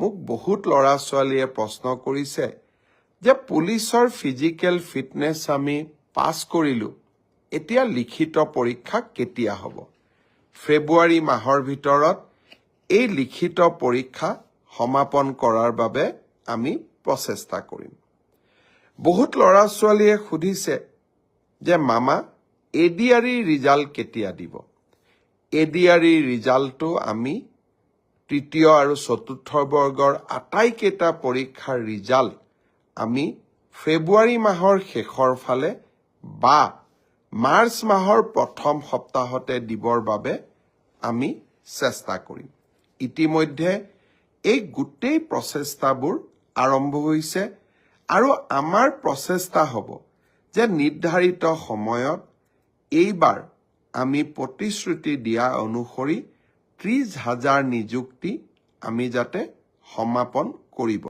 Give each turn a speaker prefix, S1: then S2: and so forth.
S1: মোক বহুত ল'ৰা ছোৱালীয়ে প্ৰশ্ন কৰিছে যে পুলিচৰ ফিজিকেল ফিটনেছ আমি পাছ কৰিলো, এতিয়া লিখিত পৰীক্ষা কেতিয়া হ'ব? ফেব্ৰুৱাৰী মাহৰ ভিতৰত এই লিখিত পৰীক্ষা সমাপন কৰাৰ বাবে আমি প্ৰচেষ্টা কৰিম। বহুত ল'ৰা ছোৱালীয়ে সুধিছে যে মামা ADRE ৰিজাল্ট কেতিয়া দিব? ADRE ৰিজাল্টটো আমি তৃতীয় আৰু চতুৰ্থ বৰ্গৰ আটাইকেইটা পৰীক্ষাৰ ৰিজাল্ট আমি ফেব্ৰুৱাৰী মাহৰ শেষৰ ফালে বা মাৰ্চ মাহৰ প্ৰথম সপ্তাহতে দিবৰ বাবে আমি চেষ্টা কৰিম। ইতিমধ্যে এই গোটেই প্ৰচেষ্টাবোৰ আৰম্ভ হৈছে আৰু আমাৰ প্ৰচেষ্টা হ'ব যে নিৰ্ধাৰিত সময়ত এইবাৰ আমি প্ৰতিশ্ৰুতি দিয়া অনুসৰি 30,000 নিযুক্তি আমি যাতে সমাপন কৰিব